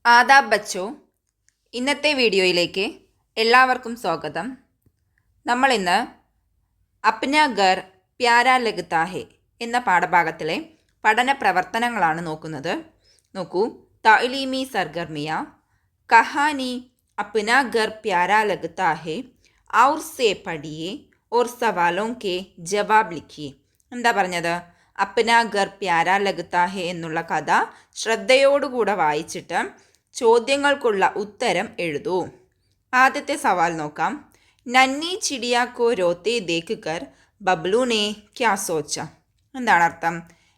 ആദാബ് ബച്ചോ. ഇന്നത്തെ വീഡിയോയിലേക്ക് എല്ലാവർക്കും സ്വാഗതം. നമ്മളിന്ന് അപ്നാ ഘർ പ്യാരാ ലഗ്താ ഹെ എന്ന പാഠഭാഗത്തിലെ പഠന പ്രവർത്തനങ്ങളാണ് നോക്കുന്നത്. നോക്കൂ, താലീമി സർഗർമിയ കഹാനി അപ്നാ ഘർ പ്യാരാ ലഗ്താ ഹെ ഔർ സേ പഠിയേ ഓർ സവാലോം കെ ജവാബ് ലിഖിയേ. എന്താ പറഞ്ഞത്? അപ്നാ ഘർ പ്യാരാ ലഗ്താ ഹെ എന്നുള്ള കഥ ശ്രദ്ധയോടുകൂടെ വായിച്ചിട്ട് ചോദ്യങ്ങൾക്കുള്ള ഉത്തരം എഴുതൂ. ആദ്യത്തെ സവാൽ നോക്കാം. നന്നി ചിടിയാ കോ രോത്തെ ദേഖ് കർ ബബ്ലുനെ ക്യാ സോച്ച. എന്താണ് അർത്ഥം?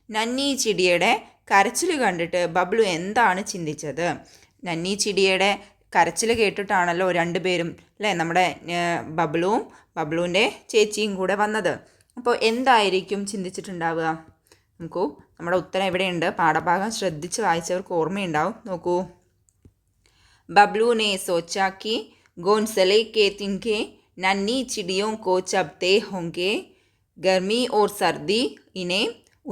നന്നി ചിടിയുടെ കരച്ചിൽ കണ്ടിട്ട് ബബ്ലു എന്താണ് ചിന്തിച്ചത്? നന്നി ചിടിയുടെ കരച്ചിൽ കേട്ടിട്ടാണല്ലോ രണ്ടുപേരും അല്ലേ നമ്മുടെ ബബ്ലുവിൻ്റെ ചേച്ചിയും കൂടെ വന്നത്. അപ്പോൾ എന്തായിരിക്കും ചിന്തിച്ചിട്ടുണ്ടാവുക? നോക്കൂ, നമ്മുടെ ഉത്തരം എവിടെയുണ്ട്? പാഠഭാഗം ശ്രദ്ധിച്ച് വായിച്ചവർക്ക് ഓർമ്മയുണ്ടാവും. നോക്കൂ, बबलू ने सोचा कि घोंसले के तिनके नन्ही चिड़ियों को चबते होंगे, गर्मी और सर्दी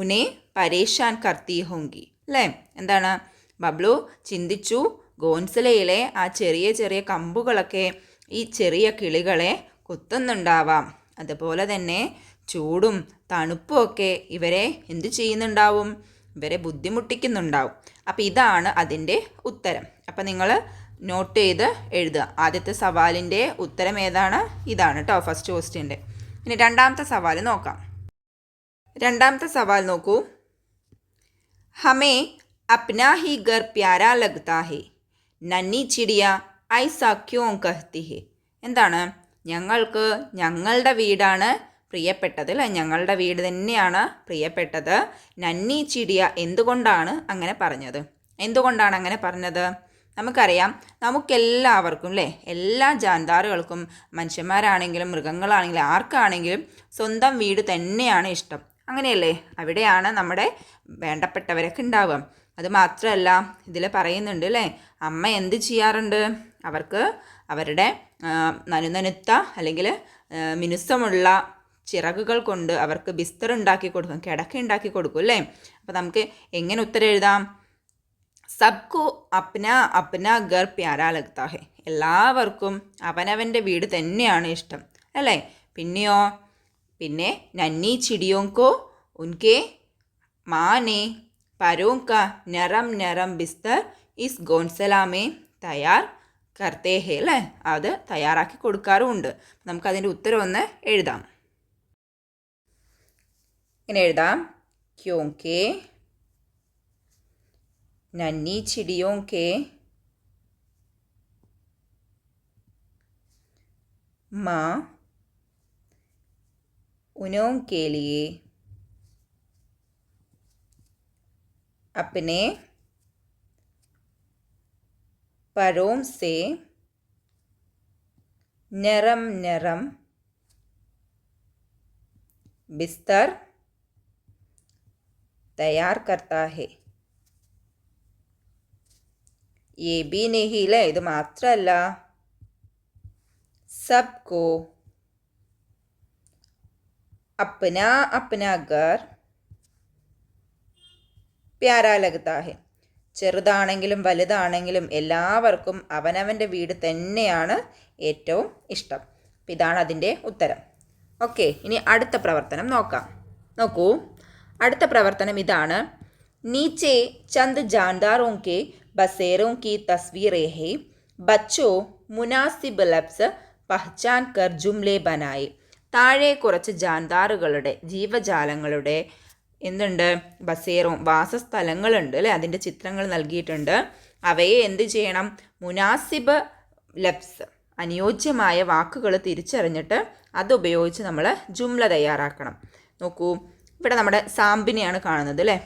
ഉന്നെ പരേഷാൻ കർത്തി ഹോങ്കി. അല്ലേ? എന്താണ്? ബബ്ലു ചിന്തിച്ചു, ഗോൻസലയിലെ ആ ചെറിയ ചെറിയ കമ്പുകളൊക്കെ ഈ ചെറിയ കിളികളെ കുത്തുന്നുണ്ടാവാം. അതുപോലെ തന്നെ ചൂടും തണുപ്പും ഒക്കെ ഇവരെ എന്തു ചെയ്യുന്നുണ്ടാവും? ഇവരെ ബുദ്ധിമുട്ടിക്കുന്നുണ്ടാവും. അപ്പോൾ ഇതാണ് അതിൻ്റെ ഉത്തരം. അപ്പോൾ നിങ്ങൾ നോട്ട് ചെയ്ത് എഴുതുക. ആദ്യത്തെ സവാലിൻ്റെ ഉത്തരം ഏതാണ്? ഇതാണ് കേട്ടോ, ഫസ്റ്റ് ക്വസ്റ്റ്യൻ്റെ. ഇനി രണ്ടാമത്തെ സവാൽ നോക്കാം. രണ്ടാമത്തെ സവാൽ നോക്കൂ. ഹമേ അപ്നാ ഹി ഘർ പ്യാരാ ലഗ്താ ഹെ നന്നി ചിടിയ ഐസാ ക്യോं കഹ്തി ഹെ. എന്താണ്? ഞങ്ങൾക്ക് ഞങ്ങളുടെ വീടാണ് പ്രിയപ്പെട്ടത് അല്ലേ? ഞങ്ങളുടെ വീട് തന്നെയാണ് പ്രിയപ്പെട്ടത്. നന്നി ചിടിയ എന്തുകൊണ്ടാണ് അങ്ങനെ പറഞ്ഞത്? എന്തുകൊണ്ടാണ് അങ്ങനെ പറഞ്ഞത്? നമുക്കറിയാം, നമുക്കെല്ലാവർക്കും അല്ലേ, എല്ലാ ജാൻദാറുകൾക്കും മനുഷ്യന്മാരാണെങ്കിലും മൃഗങ്ങളാണെങ്കിലും ആർക്കാണെങ്കിലും സ്വന്തം വീട് തന്നെയാണ് ഇഷ്ടം. അങ്ങനെയല്ലേ? അവിടെയാണ് നമ്മുടെ വേണ്ടപ്പെട്ടവരൊക്കെ ഉണ്ടാവുക. അതുമാത്രമല്ല, ഇതിൽ പറയുന്നുണ്ട് അല്ലേ, അമ്മ എന്ത് ചെയ്യാറുണ്ട്? അവർക്ക് അവരുടെ നനുനനുത്ത അല്ലെങ്കിൽ മിനുസമുള്ള ചിറകുകൾ കൊണ്ട് അവർക്ക് ബിസ്തർ ഉണ്ടാക്കി കൊടുക്കും, കിടക്ക ഉണ്ടാക്കി കൊടുക്കും അല്ലേ? അപ്പോൾ നമുക്ക് എങ്ങനെ ഉത്തരം എഴുതാം? സബ്കോ അപ്നാ അപ്നാ ഘർ പ്യാരാ ലഗ്താ ഹെ. എല്ലാവർക്കും അവനവൻ്റെ വീട് തന്നെയാണ് ഇഷ്ടം അല്ലേ? പിന്നെയോ, പിന്നെ നന്നി ചിടിയോങ്കോ ഉൻകെ മാനെ പരോങ്ക നരം നരം ബിസ്തർ ഇസ് ഗോൺസലാമേ തയ്യാർ കർത്തേ ഹെ അല്ലേ? അത് തയ്യാറാക്കി കൊടുക്കാറുമുണ്ട്. നമുക്കതിൻ്റെ ഉത്തരം ഒന്ന് എഴുതാം. ഇങ്ങനെ എഴുതാം. ക്യോങ്കെ नन्ही चिड़ियों के माँ उन्हों के लिए अपने परों से नरम नरम बिस्तर तैयार करता है. ये भी नहीं है, ഇത് മാത്രമല്ല, सबको अपना अपना घर प्यारा लगता है. ചെറുതാണെങ്കിലും വലുതാണെങ്കിലും എല്ലാവർക്കും അവനവൻ്റെ വീട് തന്നെയാണ് ഏറ്റവും ഇഷ്ടം. അപ്പം ഇതാണ് അതിൻ്റെ ഉത്തരം. ഓക്കെ, ഇനി അടുത്ത പ്രവർത്തനം നോക്കാം. നോക്കൂ, അടുത്ത പ്രവർത്തനം ഇതാണ്. നീച്ചെ ചന്ദ് ജാൻദാറോं के बसेरों की तस्वीरें हैं, बच्चों മുനാസിബ് ലഫ്സ് പഹ്ചാൻ കർ ജുംലെ ബനായി. താഴെ കുറച്ച് ജാൻദാറുകളുടെ ജീവജാലങ്ങളുടെ എന്തുണ്ട്? ബസേറും വാസസ്ഥലങ്ങളുണ്ട് അല്ലേ? അതിൻ്റെ ചിത്രങ്ങൾ നൽകിയിട്ടുണ്ട്. അവയെ എന്ത് ചെയ്യണം? മുനാസിബ് ലഫ്സ് അനുയോജ്യമായ വാക്കുകൾ തിരിച്ചറിഞ്ഞിട്ട് അതുപയോഗിച്ച് നമ്മൾ ജുംല തയ്യാറാക്കണം. നോക്കൂ, ഇവിടെ നമ്മുടെ സാമ്പിനെയാണ് കാണുന്നത് അല്ലേ?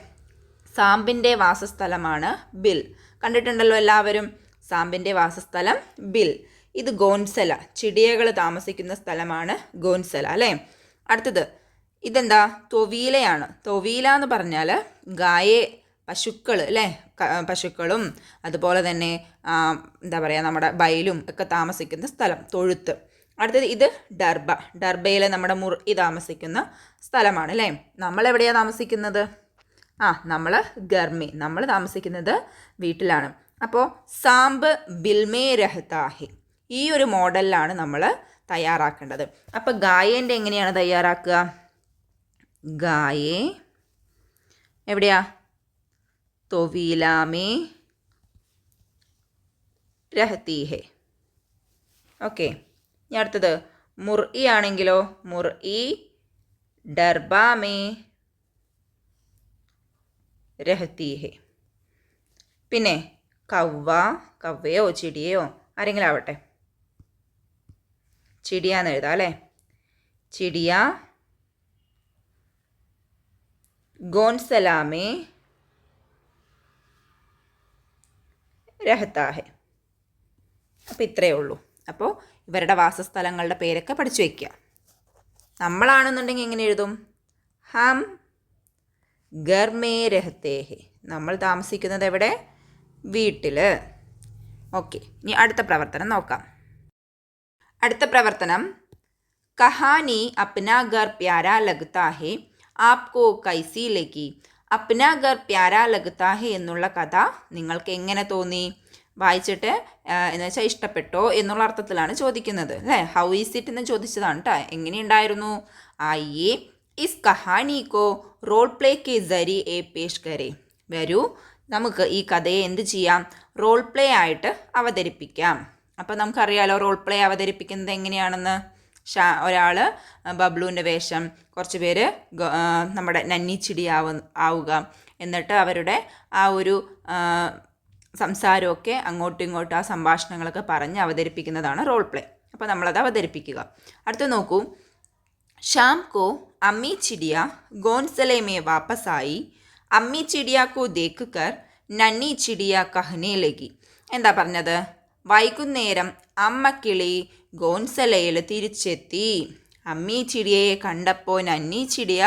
സാമ്പിൻ്റെ വാസസ്ഥലമാണ് ബിൽ. കണ്ടിട്ടുണ്ടല്ലോ എല്ലാവരും, സാമ്പിൻ്റെ വാസസ്ഥലം ബിൽ. ഇത് ഗോൻസല, ചിടിയകൾ താമസിക്കുന്ന സ്ഥലമാണ് ഗോൻസല അല്ലേ? അടുത്തത് ഇതെന്താ? തൊവീലയാണ്. തൊവീല എന്ന് പറഞ്ഞാൽ ഗായെ, പശുക്കൾ അല്ലേ? പശുക്കളും അതുപോലെ തന്നെ എന്താ പറയുക, നമ്മുടെ ബൈലും ഒക്കെ താമസിക്കുന്ന സ്ഥലം, തൊഴുത്ത്. അടുത്തത് ഇത് ഡർബ. ഡർബയിൽ നമ്മുടെ മുർഇ താമസിക്കുന്ന സ്ഥലമാണ് അല്ലേ? നമ്മളെവിടെയാണ് താമസിക്കുന്നത്? നമ്മൾ ഗർമി, നമ്മൾ താമസിക്കുന്നത് വീട്ടിലാണ്. അപ്പോൾ സാമ്പ് ബിൽമേ രഹ്താഹെ ഈ ഒരു മോഡലിലാണ് നമ്മൾ തയ്യാറാക്കേണ്ടത്. അപ്പോൾ ഗായേൻ്റെ എങ്ങനെയാണ് തയ്യാറാക്കുക? ഗായേ എവിടെയാ? തോവീലാമേ രഹത്തി ഹെ. ഓക്കെ, ഇനി അടുത്തത് മുർഇ ആണെങ്കിലോ മുർഇ ഡർബാമേ രഹത്തി ഹെ. പിന്നെ കവ്വ, കവ്വയോ ചിടിയോ ആരെങ്കിലും ആവട്ടെ, ചിടിയാന്ന് എഴുതാം അല്ലേ. ചിടിയ ഗോൺസലാമേ രഹത്താഹെ. അപ്പോൾ ഇത്രയേ ഉള്ളൂ. അപ്പോൾ ഇവരുടെ വാസസ്ഥലങ്ങളുടെ പേരൊക്കെ പഠിച്ചു വയ്ക്കുക. നമ്മളാണെന്നുണ്ടെങ്കിൽ എങ്ങനെ എഴുതും? ഹം ഗർ മേ രഹത്തെ ഹെ. നമ്മൾ താമസിക്കുന്നത് എവിടെ? വീട്ടിൽ. ഓക്കെ, ഇനി അടുത്ത പ്രവർത്തനം നോക്കാം. അടുത്ത പ്രവർത്തനം കഹാനി അപ്നാ ഗർ പ്യാരാ ലഗ്താ ഹെ ആപ്കോ കൈസി ലഗി. അപ്നാ ഗർ പ്യാരാ ലഗ്താ ഹെ എന്നുള്ള കഥ നിങ്ങൾക്ക് എങ്ങനെ തോന്നി? വായിച്ചിട്ട് എന്ന് വെച്ചാൽ ഇഷ്ടപ്പെട്ടോ എന്നുള്ള അർത്ഥത്തിലാണ് ചോദിക്കുന്നത് അല്ലേ. ഹൗ ഈസ് ഇറ്റ് എന്ന് ചോദിച്ചതാണ് കേട്ടോ. എങ്ങനെയുണ്ടായിരുന്നു? ആയിയെ ഇസ് കഹാനി കോ റോൾ പ്ലേ കെ ജരിയെ പേഷ് കരേ. വരൂ നമുക്ക് ഈ കഥയെ എന്ത് ചെയ്യാം? റോൾ പ്ലേ ആയിട്ട് അവതരിപ്പിക്കാം. അപ്പോൾ നമുക്കറിയാലോ റോൾ പ്ലേ അവതരിപ്പിക്കുന്നത് എങ്ങനെയാണെന്ന്. ഒരാൾ ബബ്ലുവിൻ്റെ വേഷം, കുറച്ച് പേര് നമ്മുടെ നന്നി ചിടി ആവുക, എന്നിട്ട് അവരുടെ ആ ഒരു സംസാരമൊക്കെ അങ്ങോട്ടും ഇങ്ങോട്ടും ആ സംഭാഷണങ്ങളൊക്കെ പറഞ്ഞ് അവതരിപ്പിക്കുന്നതാണ് റോൾ പ്ലേ. അപ്പോൾ നമ്മളത് അവതരിപ്പിക്കുക. അടുത്ത് നോക്കൂ. शाम को अम्मी चिड़िया घोंसले में वापस आई. अम्मी चिड़िया को देखकर नन्ही चिड़िया कहने लगी. എന്താ പറഞ്ഞത്? വൈകുന്നേരം അമ്മക്കിളി ഗോൺസലയിൽ തിരിച്ചെത്തി. അമ്മി ചിടിയയെ കണ്ടപ്പോൾ നന്നി ചിടിയ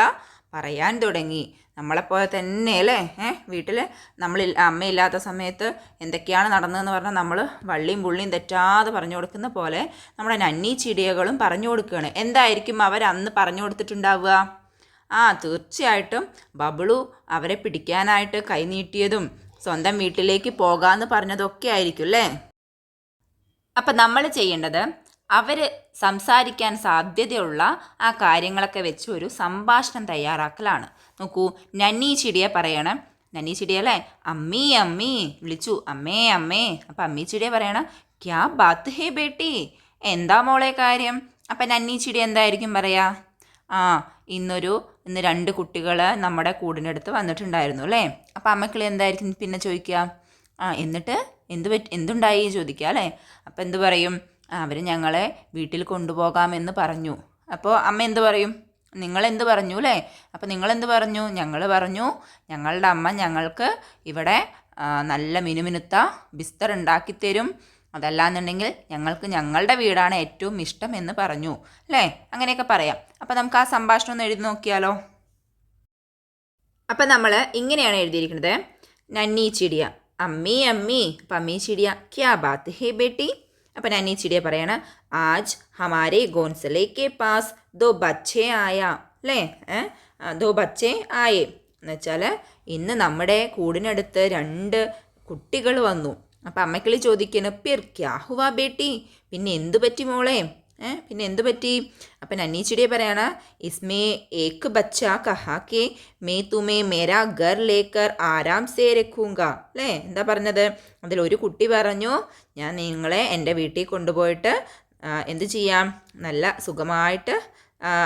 പറയാൻ തുടങ്ങി. നമ്മളെപ്പോലെ തന്നെ അല്ലേ, വീട്ടിൽ നമ്മൾ അമ്മയില്ലാത്ത സമയത്ത് എന്തൊക്കെയാണ് നടന്നതെന്ന് പറഞ്ഞാൽ നമ്മൾ വള്ളിയും പുള്ളിയും തെറ്റാതെ പറഞ്ഞു കൊടുക്കുന്ന പോലെ നമ്മുടെ നന്നി ചിടിയകളും പറഞ്ഞു കൊടുക്കുകയാണ്. എന്തായിരിക്കും അവർ അന്ന് പറഞ്ഞു കൊടുത്തിട്ടുണ്ടാവുക? തീർച്ചയായിട്ടും ബബ്ലു അവരെ പിടിക്കാനായിട്ട് കൈനീട്ടിയതും സ്വന്തം വീട്ടിലേക്ക് പോകാമെന്ന് പറഞ്ഞതൊക്കെ ആയിരിക്കും അല്ലേ. അപ്പം നമ്മൾ ചെയ്യേണ്ടത് അവർ സംസാരിക്കാൻ സാധ്യതയുള്ള ആ കാര്യങ്ങളൊക്കെ വെച്ച് ഒരു സംഭാഷണം തയ്യാറാക്കലാണ്. നോക്കൂ, നന്നി ചിടിയ പറയണം. നന്നി ചിടിയ അല്ലേ, അമ്മീ അമ്മീ വിളിച്ചു, അമ്മേ അമ്മേ. അപ്പം അമ്മി ചിടിയ പറയണം, ക്യാ ബാത്ത് ഹേ ബേട്ടി, എന്താ മോളെ കാര്യം? അപ്പം നന്നി ചിടിയ എന്തായിരിക്കും പറയാ? ഇന്ന് 2 കുട്ടികൾ നമ്മുടെ കൂടിനടുത്ത് വന്നിട്ടുണ്ടായിരുന്നു അല്ലേ. അപ്പം അമ്മക്കിളി എന്തായിരിക്കും പിന്നെ ചോദിക്കുക? എന്നിട്ട് എന്തുണ്ടായി ചോദിക്കുക അല്ലേ. അപ്പം എന്ത് പറയും? അവർ ഞങ്ങളെ വീട്ടിൽ കൊണ്ടുപോകാമെന്ന് പറഞ്ഞു. അപ്പോൾ അമ്മ എന്ത് പറയും? നിങ്ങളെന്ത് പറഞ്ഞു അല്ലേ. അപ്പോൾ നിങ്ങളെന്ത് പറഞ്ഞു? ഞങ്ങൾ പറഞ്ഞു ഞങ്ങളുടെ അമ്മ ഞങ്ങൾക്ക് ഇവിടെ നല്ല മിനുമിനുത്ത ബിസ്തർ ഉണ്ടാക്കിത്തരും, അതല്ലാന്നുണ്ടെങ്കിൽ ഞങ്ങൾക്ക് ഞങ്ങളുടെ വീടാണ് ഏറ്റവും ഇഷ്ടം എന്ന് പറഞ്ഞു അല്ലേ. അങ്ങനെയൊക്കെ പറയാം. അപ്പോൾ നമുക്ക് ആ സംഭാഷണം ഒന്ന് എഴുതി നോക്കിയാലോ. അപ്പം നമ്മൾ ഇങ്ങനെയാണ് എഴുതിയിരിക്കുന്നത്. നന്നി ചിടിയ അമ്മി അമ്മി. അപ്പം അമ്മി ചിടിയ ക്യാ ബാത്ത് ഹേ ബേട്ടി. അപ്പം നന്നി ചിടിയ പറയണ, ആജ് ഹമാരെ ഗോൺസലെ കെ പാസ് 2 ബച്ചേ ആയ അല്ലേ. 2 ബച്ചേ ആയേ എന്ന് വെച്ചാൽ ഇന്ന് നമ്മുടെ കൂടിനടുത്ത് 2 കുട്ടികൾ വന്നു. അപ്പം അമ്മക്കിളി ചോദിക്കുന്നു, പിർ ക്യാ ഹുവാ ബേട്ടി, പിന്നെ എന്തു പറ്റി മോളെ? പിന്നെ എന്തു പറ്റി? അപ്പം നന്നി ചിടിയ പറയണ, ഇസ്മേ ഏക് ബച്ച കഹാ കെ മേ തുമേ മേരാ ഗർ ലേക്കർ ആരാം സേ രഖൂങ്ക അല്ലേ. എന്താ പറഞ്ഞത്? അതിലൊരു കുട്ടി പറഞ്ഞു, ഞാൻ നിങ്ങളെ എൻ്റെ വീട്ടിൽ കൊണ്ടുപോയിട്ട് എന്ത് ചെയ്യാം? നല്ല സുഖമായിട്ട്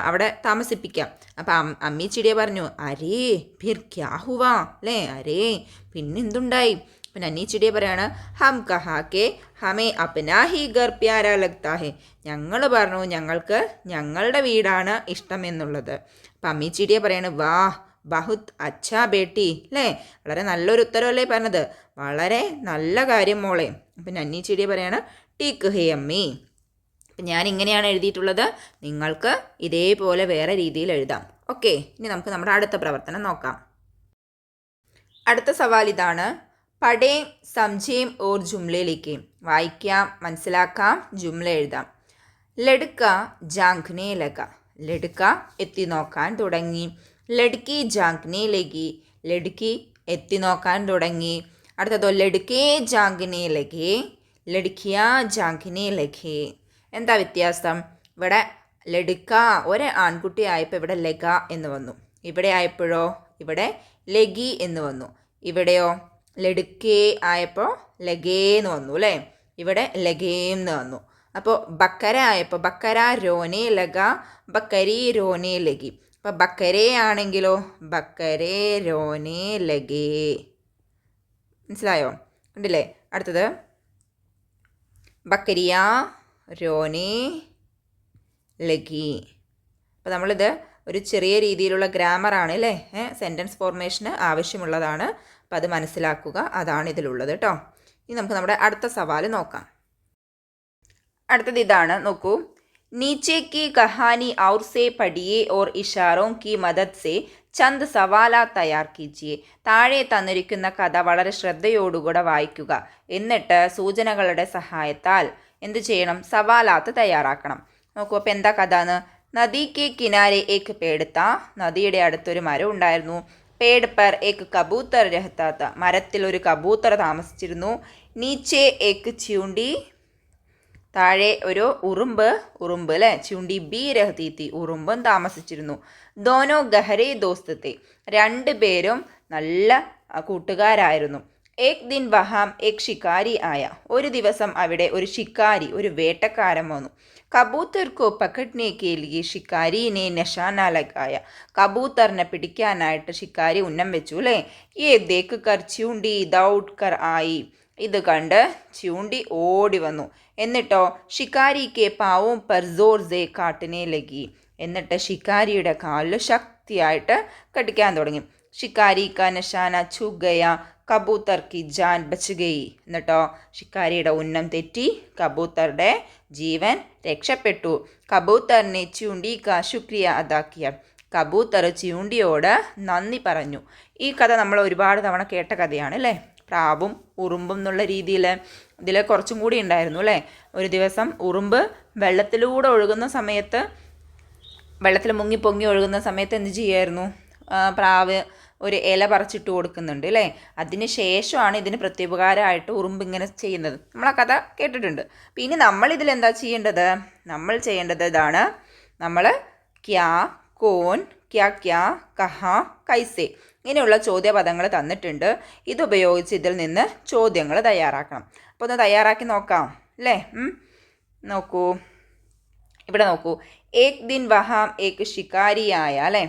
അവിടെ താമസിപ്പിക്കാം. അപ്പം അമ്മി ചിടിയ പറഞ്ഞു, അരേ ഫിർ ക്യാ ഹുവാ അല്ലേ. അരേ പിന്നെന്തുണ്ടായി? അപ്പം നന്നി ചിടിയ പറയാണ്, ഹം കഹാ കെ ഹമേ അപ്നാ ഹി ഗർ പ്യാരാ ലഗ്താ ഹെ. ഞങ്ങൾ പറഞ്ഞു ഞങ്ങൾക്ക് ഞങ്ങളുടെ വീടാണ് ഇഷ്ടം എന്നുള്ളത്. അപ്പം അമ്മി ചിടിയ പറയാണ്, വാഹ് ബഹുത് അച്ഛാ ബേട്ടി അല്ലേ. വളരെ നല്ലൊരു ഉത്തരവല്ലേ പറഞ്ഞത്. വളരെ നല്ല കാര്യം മോളെ. അപ്പം നന്നി ചിടിയ പറയാണ്, ടീക്ക് ഹേ അമ്മി. അപ്പം ഞാൻ ഇങ്ങനെയാണ് എഴുതിയിട്ടുള്ളത്. നിങ്ങൾക്ക് ഇതേപോലെ വേറെ രീതിയിൽ എഴുതാം. ഓക്കെ, ഇനി നമുക്ക് നമ്മുടെ അടുത്ത പ്രവർത്തനം നോക്കാം. അടുത്ത സവാൽ ഇതാണ്. പഠേം സംജേം ഓർ ജുംലെ ലിഖേം. വായിക്കാം, മനസ്സിലാക്കാം, ജുംല എഴുതാം. ലഡ്ക ജാങ്ക്നെ ലഗ. ലഡ്ക എത്തി നോക്കാൻ തുടങ്ങി. ലഡ്കി ജാങ്ക്നെ ലഗി. ലഡ്കി എത്തി നോക്കാൻ തുടങ്ങി. അടുത്തതോ ലഡ്കേ ജാങ്കിനെ ലഗേ, ലഡ്കിയ ജാങ്കിനെ ലഗേ. എന്താ വ്യത്യാസം? ഇവിടെ ലഡ്ക ഒരു ആൺകുട്ടി ആയപ്പോൾ ഇവിടെ ലഗ എന്ന് വന്നു. ഇവിടെ ആയപ്പോഴോ ഇവിടെ ലഗി എന്ന് വന്നു. ഇവിടെയോ ലഡ്കേ ആയപ്പോൾ ലഗേ എന്ന് വന്നു അല്ലേ. ഇവിടെ ലഗേം എന്ന് വന്നു. അപ്പോൾ ബക്കര ആയപ്പോൾ ബക്കര രോനെ ലഗ, ബക്കരി രോനെ ലഗി. അപ്പോൾ ബക്കരേ ആണെങ്കിലോ ബക്കരേ രോനെ ലഗേ. മനസ്സിലായോ? ഉണ്ടല്ലേ. അടുത്തത് ബക്കരിയ രോനെ ലഗി. അപ്പോൾ നമ്മളിത് ഒരു ചെറിയ രീതിയിലുള്ള ഗ്രാമറാണ് അല്ലേ, സെൻറ്റൻസ് ഫോർമേഷന് ആവശ്യമുള്ളതാണ്. അപ്പോൾ അത് മനസ്സിലാക്കുക, അതാണ് ഇതിലുള്ളത് കേട്ടോ. ഇനി നമുക്ക് നമ്മുടെ അടുത്ത സവാൽ നോക്കാം. അടുത്തത് ഇതാണ്, നോക്കൂ. नीचे की कहानी और से पढ़िए और इशारों की मदद से ചന്ദ് സവാല തയ്യാർ കീജിയെ. താഴെ തന്നിരിക്കുന്ന കഥ വളരെ ശ്രദ്ധയോടുകൂടെ വായിക്കുക. എന്നിട്ട് സൂചനകളുടെ സഹായത്താൽ എന്ത് ചെയ്യണം? സവാലാത്ത് തയ്യാറാക്കണം. നോക്കൂ, അപ്പോൾ എന്താ കഥ എന്ന്. നദിക്ക് കിനാരെ ഏക്ക് പേടുത്ത, നദിയുടെ അടുത്തൊരു മരം ഉണ്ടായിരുന്നു. പേട് പർ ഏക്ക് കബൂത്തർ രഹത്താത്ത, മരത്തിൽ ഒരു കബൂത്തർ താമസിച്ചിരുന്നു. നീച്ചെ ഏക്ക് ചൂണ്ടി, താഴെ ഒരു ഉറുമ്പ് അല്ലേ, ചൂണ്ടി ബി രഹതീത്തി, ഉറുമ്പും താമസിച്ചിരുന്നു. ദോനോ ഗഹരെ ദോസ്തത്തെ, രണ്ടുപേരും നല്ല കൂട്ടുകാരായിരുന്നു. ഏക് ദിൻ വഹാം ഏക് ഷിക്കാരി ആയ, ഒരു ദിവസം അവിടെ ഒരു ഷിക്കാരി, ഒരു വേട്ടക്കാരൻ വന്നു. കബൂത്തർ കോ പക്കട്നെ കെ ലിയെ ഷിക്കാരിനെ നിശാന ലഗായ, കബൂത്തറിനെ പിടിക്കാനായിട്ട് ഷിക്കാരി ഉന്നം വെച്ചു അല്ലേ. യേ ദേഖ് കർ ചൂണ്ടി ദൗഡ് കർ ആയി, ഇത് കണ്ട് ചൂണ്ടി ഓടി വന്നു. എന്നിട്ടോ ഷിക്കാരിക്ക് പാവും പർ സോർ സേ കാട്ടിനെ ലഗി, എന്നിട്ട് ഷിക്കാരിയുടെ കാലിൽ ശക്തിയായിട്ട് കടിക്കാൻ തുടങ്ങി. ഷിക്കാരി കാ നിശാന ചുക് ഗയ, കബൂത്തർ കി ജാൻ ബച്ച് ഗയി, എന്നിട്ടോ ഷിക്കാരിയുടെ ഉന്നം തെറ്റി, കബൂത്തറുടെ ജീവൻ രക്ഷപ്പെട്ടു. കബൂത്തറിനെ ചൂണ്ടി കാ ശുക്രിയ അദാക്കിയ, കബൂത്തർ ചൂണ്ടിയോട് നന്ദി പറഞ്ഞു. ഈ കഥ നമ്മൾ ഒരുപാട് തവണ കേട്ട കഥയാണ് അല്ലേ. പ്രാവും ഉറുമ്പും എന്നുള്ള രീതിയിൽ ഇതിൽ കുറച്ചും കൂടി ഉണ്ടായിരുന്നു അല്ലേ. ഒരു ദിവസം ഉറുമ്പ് വെള്ളത്തിലൂടെ ഒഴുകുന്ന സമയത്ത്, വെള്ളത്തിൽ മുങ്ങി പൊങ്ങി ഒഴുകുന്ന സമയത്ത് എന്ത് ചെയ്യുമായിരുന്നു? പ്രാവ് ഒരു ഇല പറിച്ചിട്ട് കൊടുക്കുന്നുണ്ട് അല്ലേ. അതിന് ശേഷമാണ് ഇതിന് പ്രത്യുപകാരമായിട്ട് ഉറുമ്പ് ഇങ്ങനെ ചെയ്യുന്നത്. നമ്മൾ ആ കഥ കേട്ടിട്ടുണ്ട്. പിന്നെ നമ്മളിതിൽ എന്താ ചെയ്യേണ്ടത്? നമ്മൾ ചെയ്യേണ്ടത് ഇതാണ്. നമ്മൾ ക്യാ, കോൻ, ക്യാ ക്യാ, കഹാ, കൈസേ ഇങ്ങനെയുള്ള ചോദ്യപദങ്ങൾ തന്നിട്ടുണ്ട്. ഇതുപയോഗിച്ച് ഇതിൽ നിന്ന് ചോദ്യങ്ങൾ തയ്യാറാക്കണം. അപ്പോൾ ഒന്ന് തയ്യാറാക്കി നോക്കാം അല്ലേ. നോക്കൂ, ഇവിടെ നോക്കൂ. ഏക് ദിൻ വഹാം ഏക് ഷിക്കാരി ആയ അല്ലേ.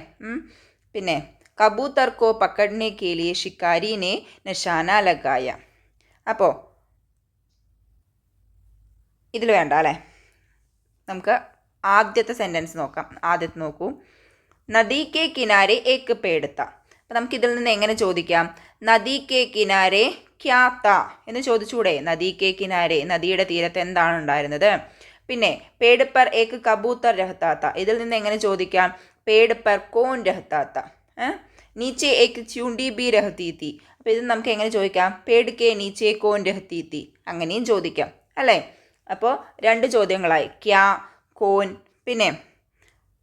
പിന്നെ കബൂത്തർ കോ പക്കടനെ കെ ലിയെ ഷിക്കാരിനെ നിശാന ലഗായ. അപ്പോൾ ഇതിൽ വേണ്ട അല്ലേ. നമുക്ക് ആദ്യത്തെ സെൻറ്റൻസ് നോക്കാം. ആദ്യത്തെ നോക്കൂ. നദി കെ കിനാരെ ഏക്ക് പേടുത്ത. അപ്പം നമുക്കിതിൽ നിന്ന് എങ്ങനെ ചോദിക്കാം? നദി കെ കിനാരെ ക്യാ ത എന്ന് ചോദിച്ചൂടെ? നദി കെ കിനാരെ, നദിയുടെ തീരത്ത് എന്താണ് ഉണ്ടായിരുന്നത്? പിന്നെ പേട് പർ ഏക്ക് കബൂത്തർ രഹത്താത്ത, ഇതിൽ നിന്ന് എങ്ങനെ ചോദിക്കാം? പേട് പർ കോൻ രഹത്താത്ത. നീച്ചെ ഏക്ക് ചൂണ്ടി ബി രഹത്തീത്തി, അപ്പോൾ ഇത് നമുക്ക് എങ്ങനെ ചോദിക്കാം? പേട് കെ നീച്ചെ കോൻ രഹത്തീത്തി, അങ്ങനെയും ചോദിക്കാം അല്ലേ. അപ്പോൾ രണ്ട് ചോദ്യങ്ങളായി, ക്യാ, കോൻ. പിന്നെ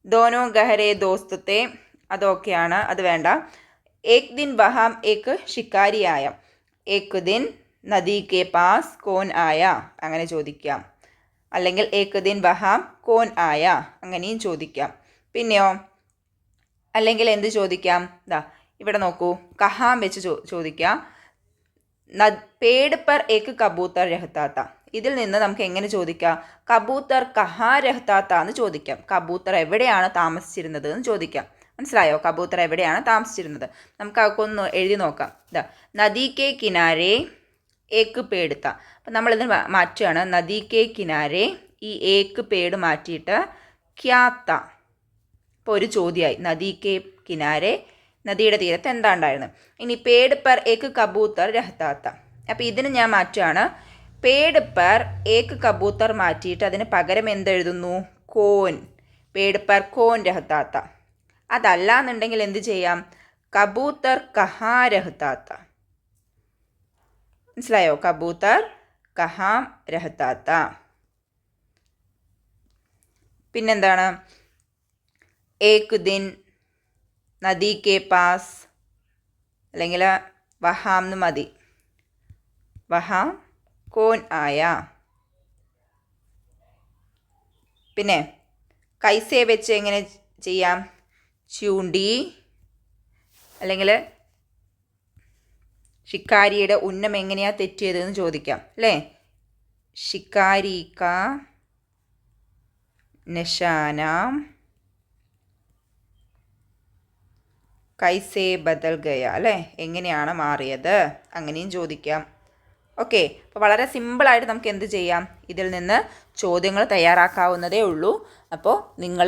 ദോനോ ഗഹരെ ദോസ്തത്തെ, അതൊക്കെയാണ്, അത് വേണ്ട. ഏക് ദിൻ വഹാം ഏക്ക് ഷിക്കാരി ആയ, ഏക് ദിൻ നദി കെ പാസ് കോൻ ആയ, അങ്ങനെ ചോദിക്കാം. അല്ലെങ്കിൽ ഏക് ദിൻ വഹാം കോൻ ആയ, അങ്ങനെയും ചോദിക്കാം. പിന്നെയോ അല്ലെങ്കിൽ എന്ത് ചോദിക്കാം? ദാ ഇവിടെ നോക്കൂ, കഹാം വെച്ച് ചോദിക്കാം. പേട് പർ ഏക്ക് കബൂത്തർ രഹത്താത്ത, ഇതിൽ നിന്ന് നമുക്ക് എങ്ങനെ ചോദിക്കാം? കബൂത്തർ കഹാ രഹത്താത്ത എന്ന് ചോദിക്കാം. കബൂത്തർ എവിടെയാണ് താമസിച്ചിരുന്നത് എന്ന് ചോദിക്കാം. മനസ്സിലായോ? കബൂത്തർ എവിടെയാണ് താമസിച്ചിരുന്നത്? നമുക്ക് അതൊക്കെ ഒന്ന് എഴുതി നോക്കാം. ഇതാ നദി കെ കിനാരെ ഏക്ക് പേടുത്ത, അപ്പം നമ്മളിത് മാറ്റുകയാണ്. നദി കെ കിനാരെ, ഈ ഏക്ക് പേട് മാറ്റിയിട്ട് ക്യാത്ത. ഇപ്പോൾ ഒരു ചോദ്യമായി. നദി കെ കിനാരെ, നദിയുടെ തീരത്ത് എന്താ ഉണ്ടായിരുന്നത്? ഇനി പേട് പർ ഏക്ക് കബൂത്തർ രഹത്താത്ത, അപ്പോൾ ഇതിന് ഞാൻ മാറ്റുകയാണ്. പേട് പർ ഏക്ക് കബൂത്തർ മാറ്റിയിട്ട് അതിന് പകരം എന്തെഴുതുന്നു? കോൻ. പേട് പർ കോൻ രഹത്താത്ത. അതല്ല എന്നുണ്ടെങ്കിൽ എന്ത് ചെയ്യാം? കബൂത്തർ കഹാ രഹത്താത്ത. മനസ്സിലായോ? കബൂത്തർ കഹാം രഹത്താത്ത. പിന്നെന്താണ്? ഏക് ദിൻ നദി കെ പാസ്, അല്ലെങ്കിൽ വഹാം എന്ന് മതി. വഹ കോൻ ആയ. പിന്നെ കൈസേ വെച്ച് എങ്ങനെ ചെയ്യാം? ചൂണ്ടി അല്ലെങ്കിൽ ഷിക്കാരിയുടെ ഉന്നം എങ്ങനെയാണ് തെറ്റിയതെന്ന് ചോദിക്കാം അല്ലേ? ഷിക്കാരി കാ നിശാന കൈസേ ബദൽ ഗയ അല്ലേ? എങ്ങനെയാണ് മാറിയത്? അങ്ങനെയും ചോദിക്കാം. ഓക്കെ, അപ്പോൾ വളരെ സിമ്പിളായിട്ട് നമുക്ക് എന്ത് ചെയ്യാം? ഇതിൽ നിന്ന് ചോദ്യങ്ങൾ തയ്യാറാക്കാവുന്നതേ ഉള്ളൂ. അപ്പോൾ നിങ്ങൾ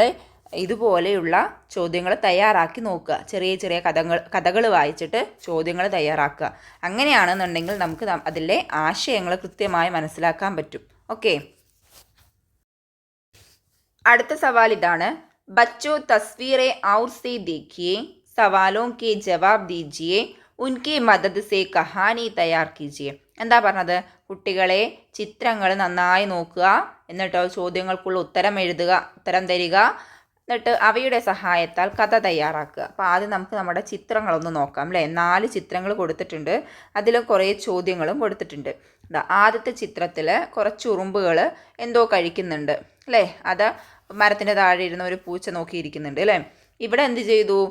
ഇതുപോലെയുള്ള ചോദ്യങ്ങൾ തയ്യാറാക്കി നോക്കുക. ചെറിയ ചെറിയ കഥകൾ വായിച്ചിട്ട് ചോദ്യങ്ങൾ തയ്യാറാക്കുക. അങ്ങനെയാണെന്നുണ്ടെങ്കിൽ നമുക്ക് അതിലെ ആശയങ്ങൾ കൃത്യമായി മനസ്സിലാക്കാൻ പറ്റും. ഓക്കെ, അടുത്ത സവാൽ ഇതാണ്. ബച്ചോ തസ്വീറെ ഔർ സേ ദേഖിയേ, സവാലോं के जवाब दीजिए, उनकी मदद से कहानी तैयार कीजिए. എന്താ പറഞ്ഞത്? കുട്ടികളെ ചിത്രങ്ങൾ നന്നായി നോക്കുക, എന്നിട്ട് ചോദ്യങ്ങൾക്കുള്ള ഉത്തരം തരിക, എന്നിട്ട് അവയുടെ സഹായത്താൽ കഥ തയ്യാറാക്കുക. അപ്പോൾ ആദ്യം നമുക്ക് നമ്മുടെ ചിത്രങ്ങളൊന്ന് നോക്കാം അല്ലേ? 4 ചിത്രങ്ങൾ കൊടുത്തിട്ടുണ്ട്. അതിൽ കുറേ ചോദ്യങ്ങളും കൊടുത്തിട്ടുണ്ട്. ആദ്യത്തെ ചിത്രത്തിൽ കുറച്ച് ഉറുമ്പുകൾ എന്തോ കഴിക്കുന്നുണ്ട് അല്ലേ? അത് മരത്തിൻ്റെ താഴെ ഇരുന്ന ഒരു പൂച്ച നോക്കിയിരിക്കുന്നുണ്ട് അല്ലേ? ഇവിടെ എന്ത് ചെയ്തു?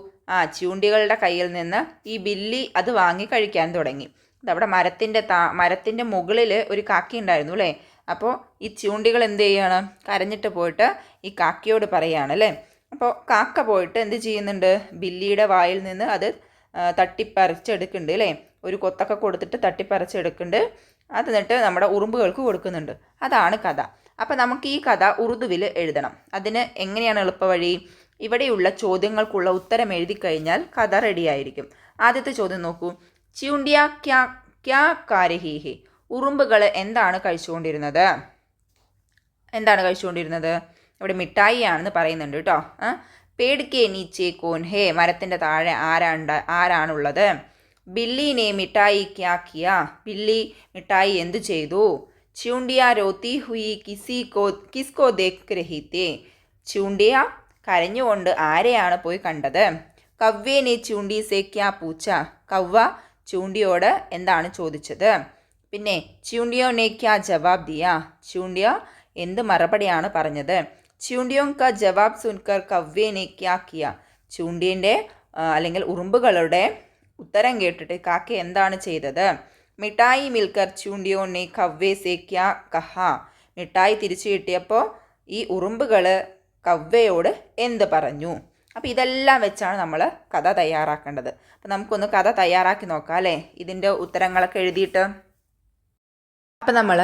ചൂണ്ടികളുടെ കയ്യിൽ നിന്ന് ഈ ബില്ലി അത് വാങ്ങി കഴിക്കാൻ തുടങ്ങി. അവിടെ മരത്തിൻ്റെ മുകളിൽ ഒരു കാക്കി ഉണ്ടായിരുന്നു അല്ലേ? അപ്പോൾ ഈ ചൂണ്ടികൾ എന്ത് ചെയ്യാണ്? കരഞ്ഞിട്ട് പോയിട്ട് ഈ കാക്കയോട് പറയുകയാണ് അല്ലേ? അപ്പോൾ കാക്ക പോയിട്ട് എന്ത് ചെയ്യുന്നുണ്ട്? ബില്ലിയുടെ വായിൽ നിന്ന് അത് തട്ടിപ്പറിച്ചെടുക്കുന്നുണ്ട് അല്ലേ? ഒരു കൊത്തൊക്കെ കൊടുത്തിട്ട് തട്ടിപ്പറിച്ചെടുക്കുന്നുണ്ട്. അത് എന്നിട്ട് നമ്മുടെ ഉറുമ്പുകൾക്ക് കൊടുക്കുന്നുണ്ട്. അതാണ് കഥ. അപ്പോൾ നമുക്ക് ഈ കഥ ഉറുദുവിൽ എഴുതണം. അതിന് എങ്ങനെയാണ് എളുപ്പവഴി? ഇവിടെയുള്ള ചോദ്യങ്ങൾക്കുള്ള ഉത്തരം എഴുതി കഴിഞ്ഞാൽ കഥ റെഡിയായിരിക്കും. ആദ്യത്തെ ചോദ്യം നോക്കൂ. ചിയുണ്ടിയ ക്യാ കാരഹി ഹെ, ഉറുമ്പുകൾ എന്താണ് കഴിച്ചുകൊണ്ടിരുന്നത്? ഇവിടെ മിഠായി ആണെന്ന് പറയുന്നുണ്ട് കേട്ടോ. പേട് കെ നീച്ചെ കോൻ ഹേ, മരത്തിൻ്റെ താഴെ ആരാണുള്ളത്? ബില്ലിനെ മിഠായി ക്യാ കിയ, ബില്ലി മിഠായി എന്തു ചെയ്തു? ചിയുണ്ടിയ രോത്തി ഹുയി കിസ്കോ ദേഖ് രഹി തേ, ചിയുണ്ടിയ കരഞ്ഞുകൊണ്ട് ആരെയാണ് പോയി കണ്ടത്? കവ്വേനെ ചൂണ്ടി സേ ക്യാ പൂച്ച, കവ്വ ചൂണ്ടിയോട് എന്താണ് ചോദിച്ചത്? പിന്നെ ചൂണ്ടിയോ നെ ക്യാ ജവാബ് ദിയ, ചൂണ്ടിയ എന്ത് മറുപടിയാണ് പറഞ്ഞത്? ചൂണ്ടിയോ കാ ജവാബ് സുൻകർ കവ്വേനെ ക്യാ കിയ, ചൂണ്ടിൻ്റെ അല്ലെങ്കിൽ ഉറുമ്പുകളുടെ ഉത്തരം കേട്ടിട്ട് കാക്ക എന്താണ് ചെയ്തത്? മിഠായി മിൽക്കർ ചൂണ്ടിയോ നെ കവ്വേ സേ ക്യാ കഹ, മിഠായി തിരിച്ചു കിട്ടിയപ്പോൾ ഈ ഉറുമ്പുകൾ കവ്വയോട് എന്ത് പറഞ്ഞു? അപ്പോൾ ഇതെല്ലാം വെച്ചാണ് നമ്മൾ കഥ തയ്യാറാക്കേണ്ടത്. അപ്പോൾ നമുക്കൊന്ന് കഥ തയ്യാറാക്കി നോക്കാം അല്ലേ? ഇതിൻ്റെ ഉത്തരങ്ങളൊക്കെ എഴുതിയിട്ട്. അപ്പം നമ്മൾ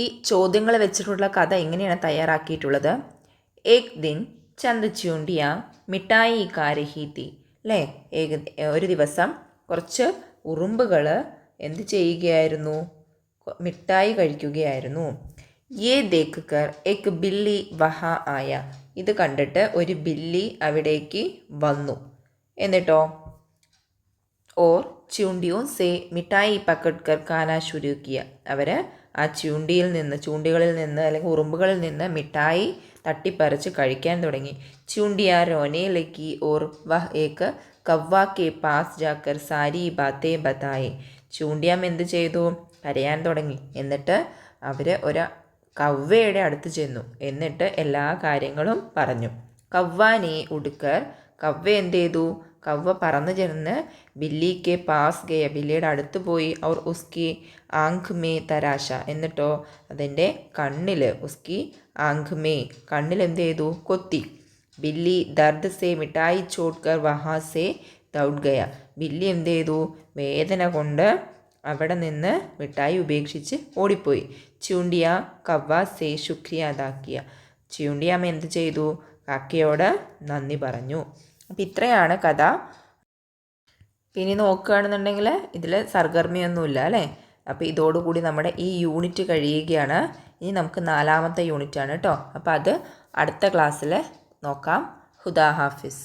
ഈ ചോദ്യങ്ങൾ വെച്ചിട്ടുള്ള കഥ എങ്ങനെയാണ് തയ്യാറാക്കിയിട്ടുള്ളത്? ഏക് ദിൻ ചന്ദ് ചൂണ്ടിയ മിഠായി കാ രഹി തി അല്ലേ? ഒരു ദിവസം കുറച്ച് ഉറുമ്പുകൾ എന്ത് ചെയ്യുകയായിരുന്നു? മിഠായി കഴിക്കുകയായിരുന്നു. യേ ദേഖ് കർ എക് ബില്ലി വഹ ആയ, ഇത് കണ്ടിട്ട് ഒരു ബില്ലി അവിടേക്ക് വന്നു. എന്നിട്ടോ ഓർ ചൂണ്ടിയോ സേ മിഠായി പക്കഡ് കർ ഖാന ശുരു കിയ, അവർ ആ ചൂണ്ടികളിൽ നിന്ന് അല്ലെങ്കിൽ ഉറുമ്പുകളിൽ നിന്ന് മിഠായി തട്ടിപ്പറിച്ച് കഴിക്കാൻ തുടങ്ങി. ചൂണ്ടിയ രോനെ ലക്കി ഓർ വഹ് ഏക്ക് കവ്വ കെ പാസ് ജാക്കർ സാരി ബാത്തേ ബതായെ, ചൂണ്ടിയാം എന്ത് ചെയ്തു? കരയാൻ തുടങ്ങി. എന്നിട്ട് അവർ കവ്വയുടെ അടുത്ത് ചെന്നു. എന്നിട്ട് എല്ലാ കാര്യങ്ങളും പറഞ്ഞു. കവ്വാനെ ഉടുക്കർ, കവ്വ എന്ത് ചെയ്തു? കവ്വ പറന്നു ചെന്ന് ബില്ലി കെ പാസ് ഗയ, ബില്ലിയുടെ അടുത്ത് പോയി. ഔർ ഉസ്കി ആങ്ക് മേ തരാശ, എന്നിട്ടോ അതിൻ്റെ കണ്ണിൽ, ഉസ്കി ആങ്ക് മേ, കണ്ണിൽ എന്ത് ചെയ്തു? കൊത്തി. ബില്ലി ദർദ് സേ മിഠായി ചോട് കർ വഹാ സേ ദൗഡ് ഗയ, ബില്ലി എന്ത് ചെയ്തു? വേദന കൊണ്ട് അവിടെ നിന്ന് മിഠായി ഉപേക്ഷിച്ച് ഓടിപ്പോയി. ചൂണ്ടിയ കവ്വ സേ ശുക്രിയ അതാക്കിയ, ചൂണ്ടിയാമ്മ എന്ത് ചെയ്തു? കാക്കയോട് നന്ദി പറഞ്ഞു. അപ്പം ഇത്രയാണ് കഥ. പിന്നെ നോക്കുകയാണെന്നുണ്ടെങ്കിൽ ഇതിൽ സർഗർമ്മിയൊന്നുമില്ല അല്ലേ? അപ്പോൾ ഇതോടുകൂടി നമ്മുടെ ഈ യൂണിറ്റ് കഴിയുകയാണ്. ഇനി നമുക്ക് 4ാമത്തെ യൂണിറ്റാണ് കേട്ടോ. അപ്പോൾ അത് അടുത്ത ക്ലാസ്സിൽ നോക്കാം. ഹുദാ ഹാഫിസ്.